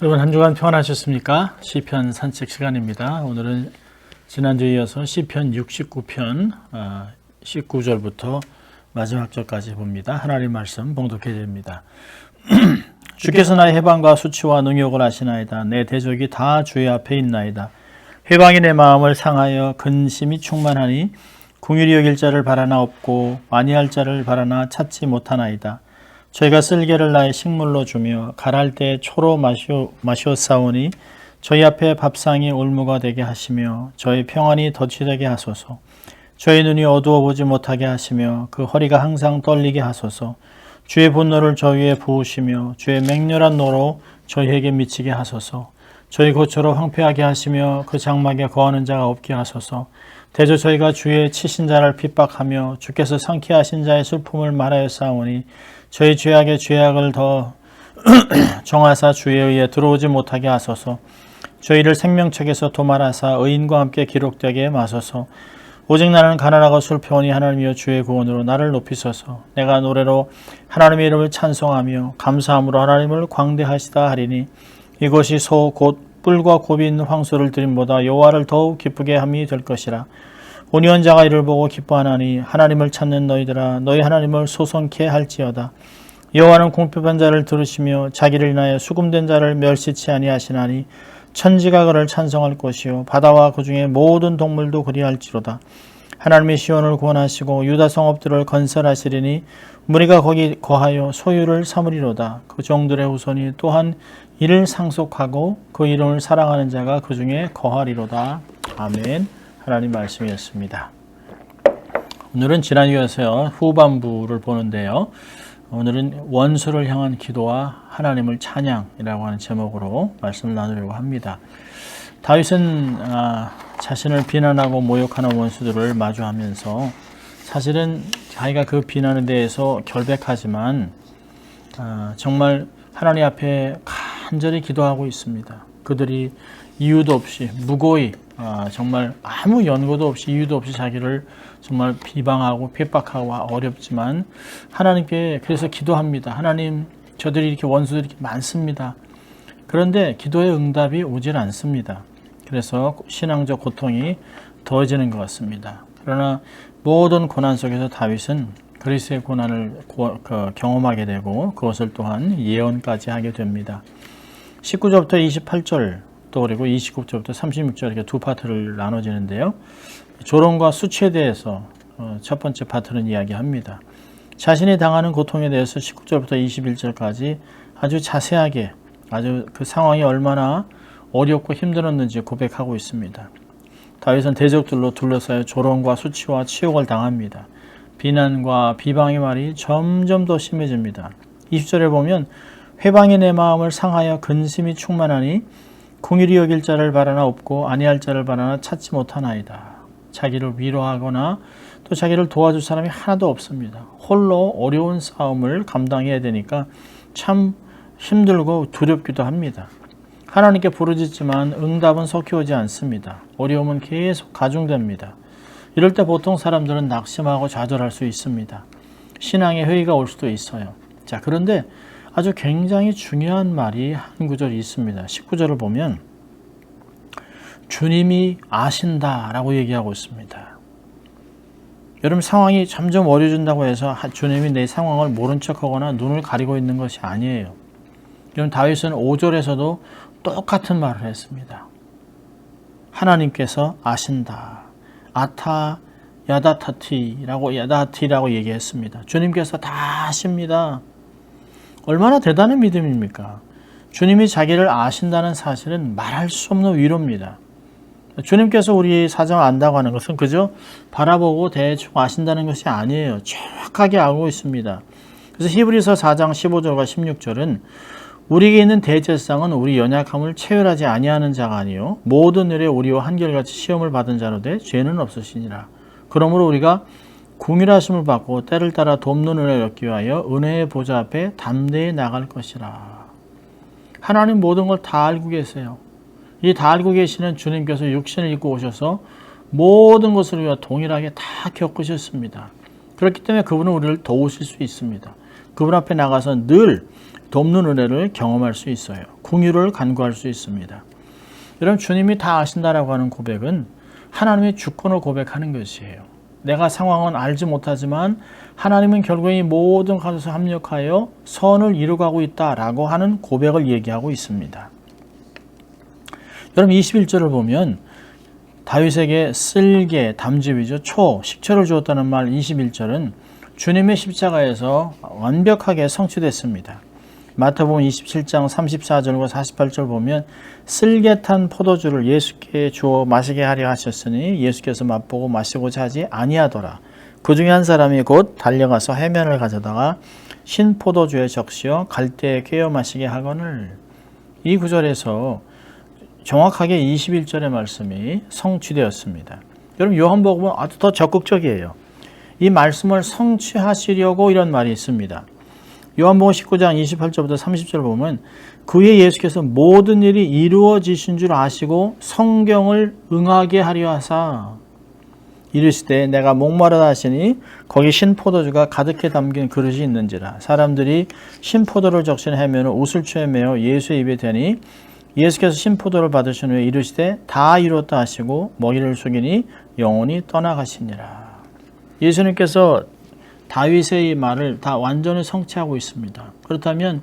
여러분 한 주간 평안하셨습니까? 시편 산책 시간입니다. 오늘은 지난주에 이어서 시편 69편 19절부터 마지막 절까지 봅니다. 하나님 말씀 봉독해 드립니다. 주께서 나의 해방과 수치와 능욕을 아시나이다. 내 대적이 다 주의 앞에 있나이다. 해방이 내 마음을 상하여 근심이 충만하니 궁휼히 여길 자를 바라나 없고 완이할 자를 바라나 찾지 못하나이다. 저희가 쓸개를 나의 식물로 주며 갈할 때 초로 마시었사오니 저희 앞에 밥상이 올무가 되게 하시며 저희 평안이 덧치되게 하소서. 저희 눈이 어두워 보지 못하게 하시며 그 허리가 항상 떨리게 하소서. 주의 분노를 저희에 부으시며 주의 맹렬한 노로 저희에게 미치게 하소서. 저희 고초로 황폐하게 하시며 그 장막에 거하는 자가 없게 하소서. 대저 저희가 주의 치신 자를 핍박하며 주께서 상쾌하신 자의 슬픔을 말하였사오니 저희 죄악의 죄악을 더 정하사 주의 의에 들어오지 못하게 하소서. 저희를 생명책에서 도말하사 의인과 함께 기록되게 마소서. 오직 나는 가난하고 슬퍼오니 하나님이여 주의 구원으로 나를 높이소서. 내가 노래로 하나님의 이름을 찬송하며 감사함으로 하나님을 광대하시다 하리니 이것이 소 곧 뿔과 곱이 있는 황소를 드림보다 여호와를 더욱 기쁘게 함이 될 것이라. 온유한 자가 이를 보고 기뻐하나니 하나님을 찾는 너희들아 너희 하나님을 소송케 할지어다. 여호와는 궁핍한 자를 들으시며 자기를 인하여 수금된 자를 멸시치 아니하시나니 천지가 그를 찬송할 것이요 바다와 그 중에 모든 동물도 그리할지로다. 하나님이 시온을 구원하시고 유다 성읍들을 건설하시리니 무리가 거기 거하여 소유를 삼으리로다. 그 종들의 후손이 또한 이를 상속하고 그 이름을 사랑하는 자가 그 중에 거하리로다. 아멘. 하나님 말씀이었습니다. 오늘은 지난주에서 후반부를 보는데요. 오늘은 원수를 향한 기도와 하나님을 찬양이라고 하는 제목으로 말씀을 나누려고 합니다. 다윗은 자신을 비난하고 모욕하는 원수들을 마주하면서 사실은 자기가 그 비난에 대해서 결백하지만 정말 하나님 앞에 간절히 기도하고 있습니다. 그들이 이유도 없이 무고히 정말 아무 연고도 없이 이유도 없이 자기를 정말 비방하고 핍박하고 어렵지만 하나님께 그래서 기도합니다. 하나님, 저들이 이렇게 원수들이 이렇게 많습니다. 그런데 기도의 응답이 오질 않습니다. 그래서 신앙적 고통이 더해지는 것 같습니다. 그러나 모든 고난 속에서 다윗은 그리스도의 고난을 경험하게 되고 그것을 또한 예언까지 하게 됩니다. 19절부터 28절 또 그리고 29절부터 36절 이렇게 두 파트를 나눠지는데요. 조롱과 수치에 대해서 첫 번째 파트는 이야기합니다. 자신이 당하는 고통에 대해서 19절부터 21절까지 아주 자세하게 아주 그 상황이 얼마나 어렵고 힘들었는지 고백하고 있습니다. 다윗은 대적들로 둘러싸여 조롱과 수치와 치욕을 당합니다. 비난과 비방의 말이 점점 더 심해집니다. 20절에 보면 회방이 내 마음을 상하여 근심이 충만하니 궁휼히 여길 자를 바라나 없고 안위할 자를 바라나 찾지 못하나이다. 자기를 위로하거나 또 자기를 도와줄 사람이 하나도 없습니다. 홀로 어려운 싸움을 감당해야 되니까 참 힘들고 두렵기도 합니다. 하나님께 부르짖지만 응답은 섞여오지 않습니다. 어려움은 계속 가중됩니다. 이럴 때 보통 사람들은 낙심하고 좌절할 수 있습니다. 신앙의 회의가 올 수도 있어요. 자, 그런데 아주 굉장히 중요한 말이 한 구절이 있습니다. 19절을 보면 주님이 아신다라고 얘기하고 있습니다. 여러분 상황이 점점 어려워진다고 해서 주님이 내 상황을 모른 척하거나 눈을 가리고 있는 것이 아니에요. 여러분 다윗은 5절에서도 똑같은 말을 했습니다. 하나님께서 아신다. 아타 야다티라고 얘기했습니다. 주님께서 다 아십니다. 얼마나 대단한 믿음입니까? 주님이 자기를 아신다는 사실은 말할 수 없는 위로입니다. 주님께서 우리 사정을 안다고 하는 것은 그저 바라보고 대충 아신다는 것이 아니에요. 정확하게 알고 있습니다. 그래서 히브리서 4장 15절과 16절은 우리에게 있는 대제사장은 우리 연약함을 체휼하지 아니하는 자가 아니요 모든 일에 우리와 한결같이 시험을 받은 자로되 죄는 없으시니라. 그러므로 우리가 궁휼하심을 받고 때를 따라 돕는 은혜를 얻기 위하여 은혜의 보좌 앞에 담대히 나갈 것이라. 하나님 모든 걸 다 알고 계세요. 이 다 알고 계시는 주님께서 육신을 입고 오셔서 모든 것을 우리와 동일하게 다 겪으셨습니다. 그렇기 때문에 그분은 우리를 도우실 수 있습니다. 그분 앞에 나가서 늘 돕는 은혜를 경험할 수 있어요. 긍휼을 간구할 수 있습니다. 여러분, 주님이 다 아신다라고 하는 고백은 하나님의 주권을 고백하는 것이에요. 내가 상황은 알지 못하지만 하나님은 결국에 이 모든 것에 합력하여 선을 이루어가고 있다라고 하는 고백을 얘기하고 있습니다. 여러분, 21절을 보면 다윗에게 쓸개, 담즙이죠. 식초를 주었다는 말 21절은 주님의 십자가에서 완벽하게 성취됐습니다. 마태복음 27장 34절과 48절 보면 쓸개 탄 포도주를 예수께 주어 마시게 하려 하셨으니 예수께서 맛보고 마시고자 하지 아니하더라. 그 중에 한 사람이 곧 달려가서 해면을 가져다가 신 포도주에 적시어 갈대에 꿰어 마시게 하거늘. 이 구절에서 정확하게 21절의 말씀이 성취되었습니다. 여러분, 요한복음은 아주 더 적극적이에요. 이 말씀을 성취하시려고 이런 말이 있습니다. 요한복음 19장 28절부터 30절 보면 그의 예수께서 모든 일이 이루어지신 줄 아시고 성경을 응하게 하려 하사 이르시되 내가 목마르다 하시니 거기 신포도주가 가득히 담긴 그릇이 있는지라. 사람들이 신포도를 적신 해면을 우슬초에 메어 예수의 입에 대니 예수께서 신포도를 받으신 후에 이르시되 다 이루었다 하시고 먹이를 숙이니 영혼이 떠나가시니라. 예수님께서 다윗의 말을 다 완전히 성취하고 있습니다. 그렇다면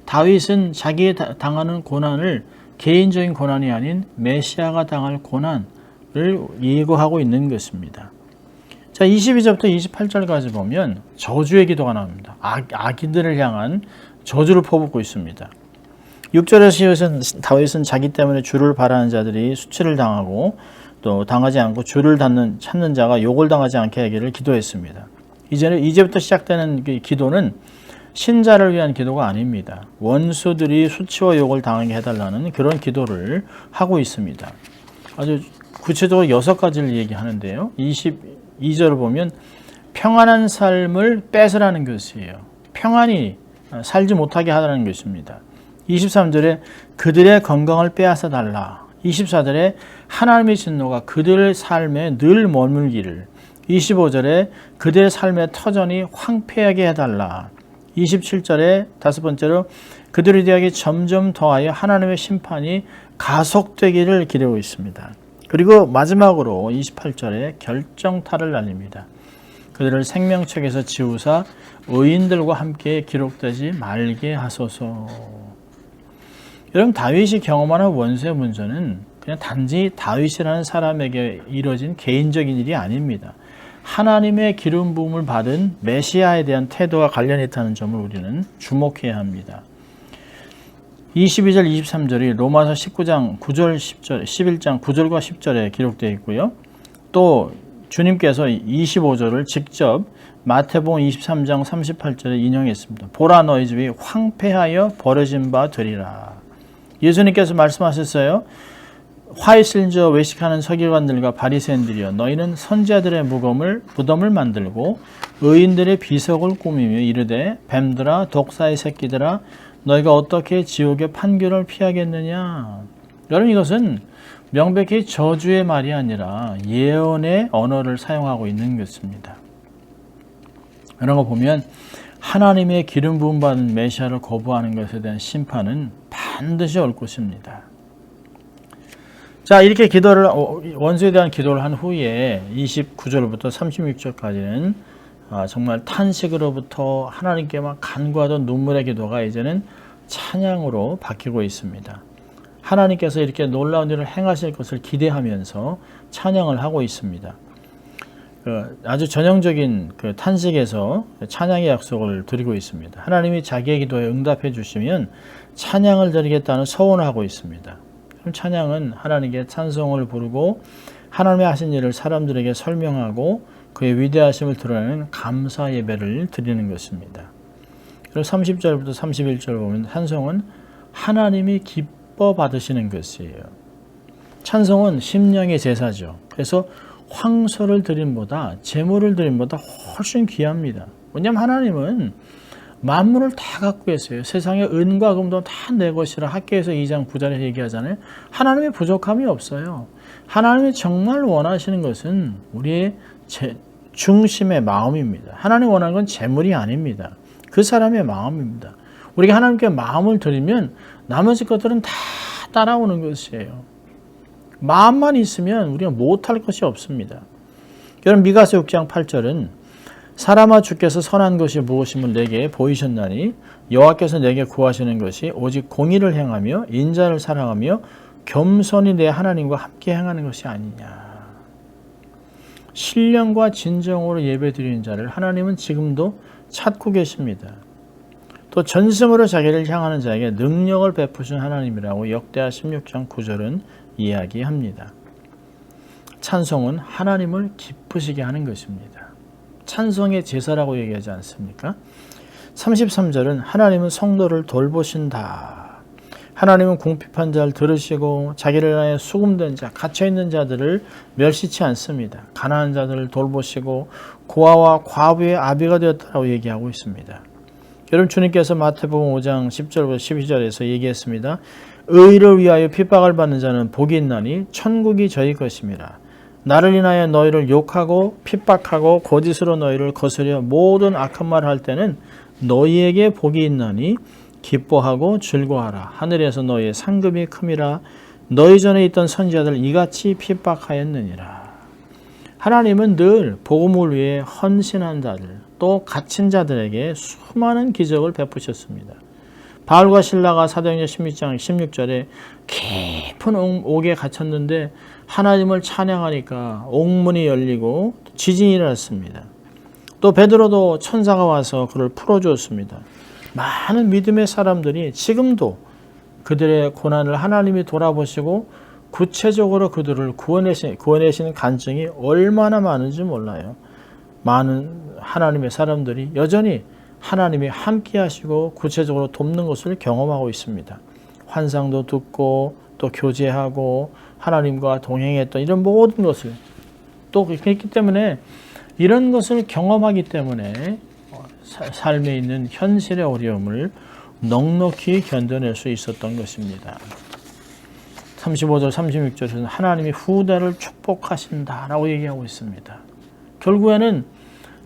다윗은 자기의 당하는 고난을 개인적인 고난이 아닌 메시아가 당할 고난을 예고하고 있는 것입니다. 자, 22절부터 28절까지 보면 저주의 기도가 나옵니다. 악인들을 향한 저주를 퍼붓고 있습니다. 6절에서 다윗은 자기 때문에 주를 바라는 자들이 수치를 당하고 또 당하지 않고 주를 찾는 자가 욕을 당하지 않게 하기를 기도했습니다. 이제부터 시작되는 기도는 신자를 위한 기도가 아닙니다. 원수들이 수치와 욕을 당하게 해달라는 그런 기도를 하고 있습니다. 아주 구체적으로 6가지를 얘기하는데요. 22절을 보면 평안한 삶을 뺏으라는 것이에요. 평안히 살지 못하게 하라는 것입니다. 23절에 그들의 건강을 빼앗아 달라. 24절에 하나님의 진노가 그들의 삶에 늘 머물기를. 25절에 그들의 삶의 터전이 황폐하게 해달라. 27절에 5번째로 그들의 대학이 점점 더하여 하나님의 심판이 가속되기를 기대고 있습니다. 그리고 마지막으로 28절에 결정타를 날립니다. 그들을 생명책에서 지우사 의인들과 함께 기록되지 말게 하소서. 여러분, 다윗이 경험하는 원수의 문제는 그냥 단지 다윗이라는 사람에게 이뤄진 개인적인 일이 아닙니다. 하나님의 기름 부음을 받은 메시아에 대한 태도와 관련이 있다는 점을 우리는 주목해야 합니다. 22절, 23절이 로마서 19장 9절, 10절, 11장 9절과 10절에 기록되어 있고요. 또 주님께서 25절을 직접 마태복음 23장 38절에 인용했습니다. 보라, 너희 집이 황폐하여 버려진 바 되리라. 예수님께서 말씀하셨어요. 화에 실저 외식하는 서기관들과 바리새인들이여, 너희는 선지자들의 무덤을 만들고 의인들의 비석을 꾸미며 이르되 뱀들아 독사의 새끼들아 너희가 어떻게 지옥의 판결을 피하겠느냐. 여러분, 이것은 명백히 저주의 말이 아니라 예언의 언어를 사용하고 있는 것입니다. 이런 거 보면 하나님의 기름 부음 받은 메시아를 거부하는 것에 대한 심판은 반드시 올 것입니다. 자, 이렇게 원수에 대한 기도를 한 후에 29절부터 36절까지는 정말 탄식으로부터 하나님께 막 간구하던 눈물의 기도가 이제는 찬양으로 바뀌고 있습니다. 하나님께서 이렇게 놀라운 일을 행하실 것을 기대하면서 찬양을 하고 있습니다. 아주 전형적인 탄식에서 찬양의 약속을 드리고 있습니다. 하나님이 자기의 기도에 응답해 주시면 찬양을 드리겠다는 서원을 하고 있습니다. 찬양은 하나님께 찬송을 부르고 하나님의 하신 일을 사람들에게 설명하고 그의 위대하심을 드러내는 감사 예배를 드리는 것입니다. 그리고 30절부터 31절 보면 찬송은 하나님이 기뻐 받으시는 것이에요. 찬송은 심령의 제사죠. 그래서 황소를 드림보다 제물을 드림보다 훨씬 귀합니다. 왜냐하면 하나님은 만물을 다 갖고 계세요. 세상의 은과 금도 다 내 것이라 학개에서 2장 9절에 얘기하잖아요. 하나님의 부족함이 없어요. 하나님이 정말 원하시는 것은 우리의 중심의 마음입니다. 하나님 원하는 건 재물이 아닙니다. 그 사람의 마음입니다. 우리가 하나님께 마음을 드리면 나머지 것들은 다 따라오는 것이에요. 마음만 있으면 우리가 못할 것이 없습니다. 여러분, 미가서 6장 8절은 사람아, 주께서 선한 것이 무엇임을 내게 보이셨나니 여호와께서 내게 구하시는 것이 오직 공의를 행하며 인자를 사랑하며 겸손히 내 하나님과 함께 행하는 것이 아니냐. 신령과 진정으로 예배드리는 자를 하나님은 지금도 찾고 계십니다. 또 전심으로 자기를 향하는 자에게 능력을 베푸신 하나님이라고 역대하 16장 9절은 이야기합니다. 찬송은 하나님을 기쁘시게 하는 것입니다. 찬송의 제사라고 얘기하지 않습니까? 33절은 하나님은 성도를 돌보신다. 하나님은 궁핍한 자를 들으시고 자기를 위하여 수금된 자, 갇혀있는 자들을 멸시치 않습니다. 가난한 자들을 돌보시고 고아와 과부의 아비가 되었다고 얘기하고 있습니다. 여러분, 주님께서 마태복음 5장 10절부터 12절에서 얘기했습니다. 의를 위하여 핍박을 받는 자는 복이 있나니 천국이 저희 것임이라. 나를 인하여 너희를 욕하고 핍박하고 거짓으로 너희를 거스려 모든 악한 말을 할 때는 너희에게 복이 있나니 기뻐하고 즐거워하라. 하늘에서 너희의 상급이 큼이라. 너희 전에 있던 선지자들 이같이 핍박하였느니라. 하나님은 늘 복음을 위해 헌신한 자들, 또 갇힌 자들에게 수많은 기적을 베푸셨습니다. 바울과 실라가 사도행전 16장 16절에 깊은 옥에 갇혔는데 하나님을 찬양하니까 옥문이 열리고 지진이 일어났습니다. 또 베드로도 천사가 와서 그를 풀어주었습니다. 많은 믿음의 사람들이 지금도 그들의 고난을 하나님이 돌아보시고 구체적으로 그들을 구원하시는 간증이 얼마나 많은지 몰라요. 많은 하나님의 사람들이 여전히 하나님이 함께 하시고 구체적으로 돕는 것을 경험하고 있습니다. 환상도 듣고 또 교제하고 하나님과 동행했던 이런 모든 것을 또 그렇기 때문에 이런 것을 경험하기 때문에 삶에 있는 현실의 어려움을 넉넉히 견뎌낼 수 있었던 것입니다. 35절 36절에서는 하나님이 후대를 축복하신다라고 얘기하고 있습니다. 결국에는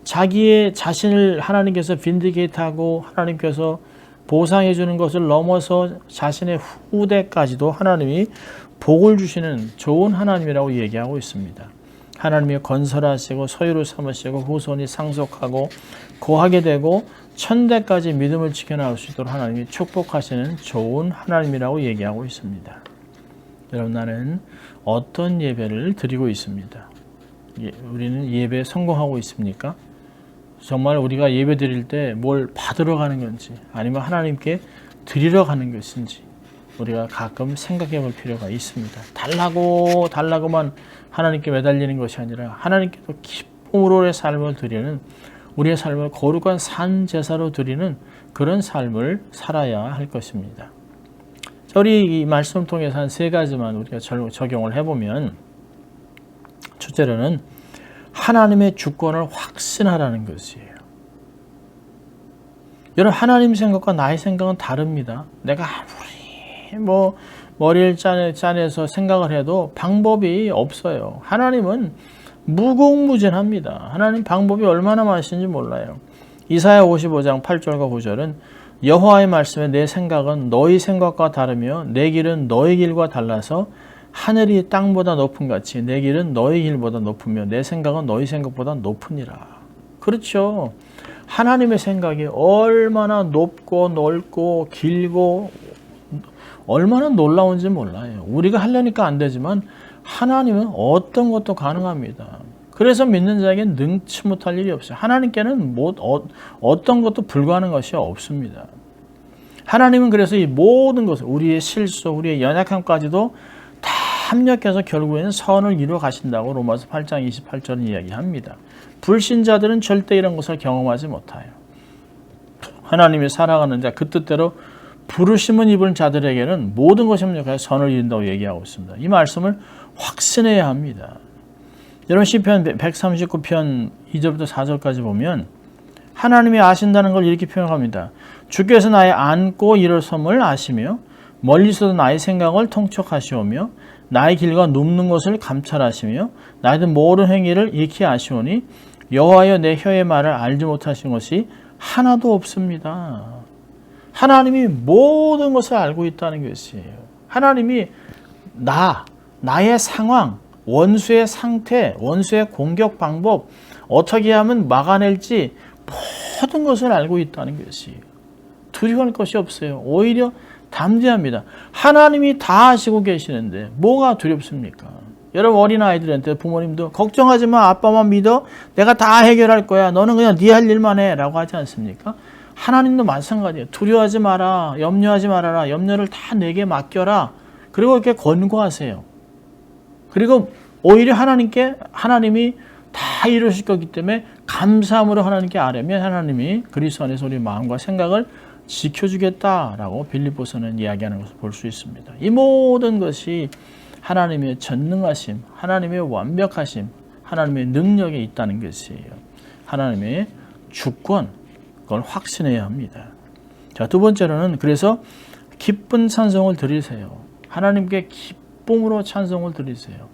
자기의 자신을 하나님께서 빈디게이트하고 하나님께서 보상해 주는 것을 넘어서 자신의 후대까지도 하나님이 복을 주시는 좋은 하나님이라고 얘기하고 있습니다. 하나님이 건설하시고 소유로 삼으시고 후손이 상속하고 거하게 되고 천대까지 믿음을 지켜나갈 수 있도록 하나님이 축복하시는 좋은 하나님이라고 얘기하고 있습니다. 여러분, 나는 어떤 예배를 드리고 있습니다. 우리는 예배에 성공하고 있습니까? 정말 우리가 예배 드릴 때 뭘 받으러 가는 건지 아니면 하나님께 드리러 가는 것인지 우리가 가끔 생각해 볼 필요가 있습니다. 달라고만 하나님께 매달리는 것이 아니라 하나님께도 기쁨으로의 삶을 드리는, 우리의 삶을 거룩한 산 제사로 드리는 그런 삶을 살아야 할 것입니다. 우리 이 말씀 통해서 한 세 가지만 우리가 적용을 해보면, 첫째로는 하나님의 주권을 확신하라는 것이에요. 여러분, 하나님 생각과 나의 생각은 다릅니다. 내가 아무리 머리를 짜내서 생각을 해도 방법이 없어요. 하나님은 무궁무진합니다. 하나님 방법이 얼마나 많으신지 몰라요. 이사야 55장 8절과 9절은 여호와의 말씀에 내 생각은 너희 생각과 다르며 내 길은 너희 길과 달라서 하늘이 땅보다 높은 같이 내 길은 너희 길보다 높으며 내 생각은 너희 생각보다 높으니라. 그렇죠. 하나님의 생각이 얼마나 높고 넓고 길고 얼마나 놀라운지 몰라요. 우리가 하려니까 안 되지만 하나님은 어떤 것도 가능합니다. 그래서 믿는 자에게는 능치 못할 일이 없어요. 하나님께는 어떤 것도 불가능한 것이 없습니다. 하나님은 그래서 이 모든 것을, 우리의 실수, 우리의 연약함까지도 다 합력해서 결국에는 선을 이루어 가신다고 로마서 8장 28절은 이야기합니다. 불신자들은 절대 이런 것을 경험하지 못해요. 하나님이 살아가는 자, 그 뜻대로 부르심은 입은 자들에게는 모든 것이 합력하여 선을 이룬다고 얘기하고 있습니다. 이 말씀을 확신해야 합니다. 여러분, 시편 139편 2절부터 4절까지 보면 하나님이 아신다는 걸 이렇게 표현합니다. 주께서 나의 앉고 일어섬을 아시며 멀리서도 나의 생각을 통촉하시오며 나의 길과 눕는 것을 감찰하시며 나의 모든 행위를 익히 아시오니 여호와여 내 혀의 말을 알지 못하신 것이 하나도 없습니다. 하나님이 모든 것을 알고 있다는 것이에요. 하나님이 나의 상황, 원수의 상태, 원수의 공격 방법, 어떻게 하면 막아낼지 모든 것을 알고 있다는 것이에요. 두려워할 것이 없어요. 오히려 담대합니다. 하나님이 다 아시고 계시는데 뭐가 두렵습니까? 여러분 어린아이들한테 부모님도 걱정하지 마, 아빠만 믿어, 내가 다 해결할 거야, 너는 그냥 네 할 일만 해 라고 하지 않습니까? 하나님도 마찬가지예요. 두려워하지 마라, 염려하지 말아라, 염려를 다 내게 맡겨라. 그리고 이렇게 권고하세요. 그리고 오히려 하나님이 다 이루실 거기 때문에 감사함으로 하나님께 아뢰면 하나님이 그리스도 안에서 우리 마음과 생각을 지켜주겠다라고 빌립보서는 이야기하는 것을 볼 수 있습니다. 이 모든 것이 하나님의 전능하심, 하나님의 완벽하심, 하나님의 능력에 있다는 것이에요. 하나님의 주권, 그걸 확신해야 합니다. 자, 두 번째로는 그래서 기쁜 찬송을 드리세요. 하나님께 기쁨으로 찬송을 드리세요.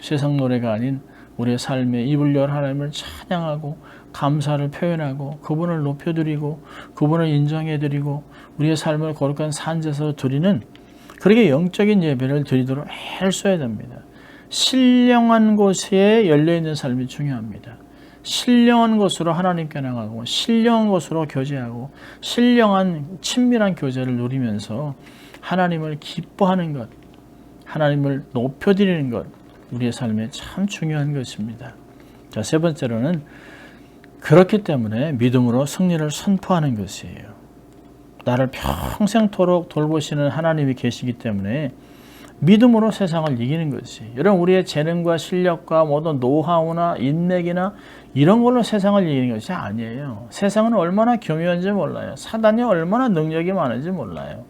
세상 노래가 아닌 우리의 삶에 입을 열 하나님을 찬양하고 감사를 표현하고 그분을 높여드리고 그분을 인정해드리고 우리의 삶을 거룩한 산제사로 드리는 그렇게 영적인 예배를 드리도록 애써야 됩니다. 신령한 곳에 열려있는 삶이 중요합니다. 신령한 것으로 하나님께 나가고 신령한 것으로 교제하고 신령한 친밀한 교제를 누리면서 하나님을 기뻐하는 것, 하나님을 높여드리는 것, 우리의 삶에 참 중요한 것입니다. 자, 세 번째로는 그렇기 때문에 믿음으로 승리를 선포하는 것이에요. 나를 평생토록 돌보시는 하나님이 계시기 때문에 믿음으로 세상을 이기는 것이. 여러분 우리의 재능과 실력과 모든 노하우나 인맥이나 이런 걸로 세상을 이기는 것이 아니에요. 세상은 얼마나 교묘한지 몰라요. 사단이 얼마나 능력이 많은지 몰라요.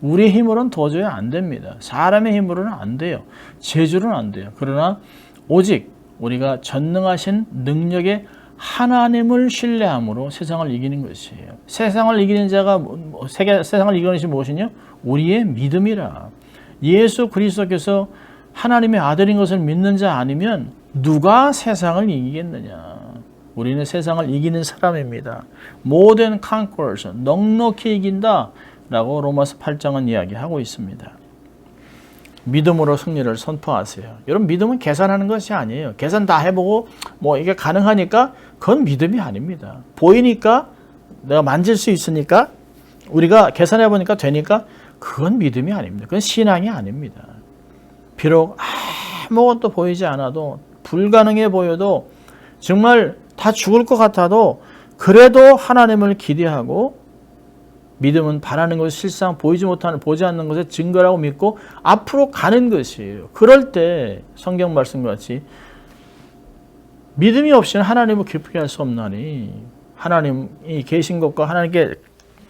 우리의 힘으로는 도저히 안 됩니다. 사람의 힘으로는 안 돼요. 재주로는 안 돼요. 그러나 오직 우리가 전능하신 능력의 하나님을 신뢰함으로 세상을 이기는 것이에요. 세상을 이기는 자가 세상을 이기는 것이 무엇이냐? 우리의 믿음이라. 예수 그리스도께서 하나님의 아들인 것을 믿는 자 아니면 누가 세상을 이기겠느냐? 우리는 세상을 이기는 사람입니다. 모든 conquerors, 넉넉히 이긴다 라고 로마서 8장은 이야기하고 있습니다. 믿음으로 승리를 선포하세요. 여러분 믿음은 계산하는 것이 아니에요. 계산 다 해보고 뭐 이게 가능하니까 그건 믿음이 아닙니다. 보이니까 내가 만질 수 있으니까 우리가 계산해보니까 되니까 그건 믿음이 아닙니다. 그건 신앙이 아닙니다. 비록 아무것도 보이지 않아도 불가능해 보여도 정말 다 죽을 것 같아도 그래도 하나님을 기대하고 믿음은 바라는 것을 실상 보지 않는 것의 증거라고 믿고 앞으로 가는 것이에요. 그럴 때 성경 말씀과 같이 믿음이 없이는 하나님을 기쁘게 할 수 없나니 하나님이 계신 것과 하나님께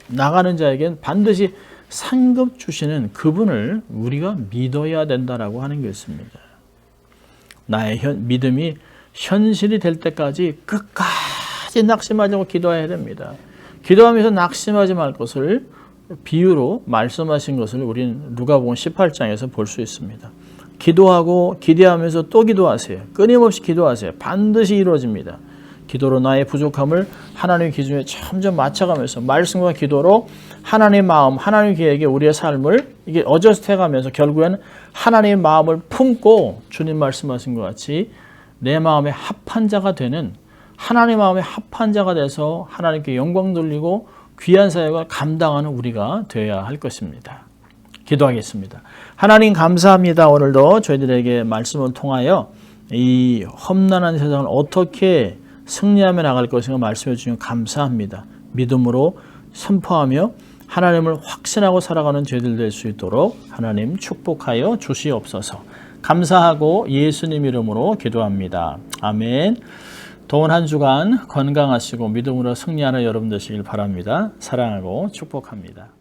나가는 자에게는 반드시 상급 주시는 그분을 우리가 믿어야 된다라고 하는 것입니다. 나의 믿음이 현실이 될 때까지 끝까지 낙심하지 않고 기도해야 됩니다. 기도하면서 낙심하지 말 것을 비유로 말씀하신 것을 우리는 누가복음 18장에서 볼 수 있습니다. 기도하고 기대하면서 또 기도하세요. 끊임없이 기도하세요. 반드시 이루어집니다. 기도로 나의 부족함을 하나님의 기준에 점점 맞춰가면서 말씀과 기도로 하나님의 마음, 하나님의 계획에 우리의 삶을 이게 어저스트 해가면서 결국에는 하나님의 마음을 품고 주님 말씀하신 것 같이 내 마음에 합한 자가 되는 하나님의 마음에 합한 자가 돼서 하나님께 영광 돌리고 귀한 사역을 감당하는 우리가 되어야 할 것입니다. 기도하겠습니다. 하나님 감사합니다. 오늘도 저희들에게 말씀을 통하여 이 험난한 세상을 어떻게 승리하며 나갈 것인가 말씀해 주시면 감사합니다. 믿음으로 선포하며 하나님을 확신하고 살아가는 저희들 될 수 있도록 하나님 축복하여 주시옵소서. 감사하고 예수님 이름으로 기도합니다. 아멘. 더운 한 주간 건강하시고 믿음으로 승리하는 여러분 되시길 바랍니다. 사랑하고 축복합니다.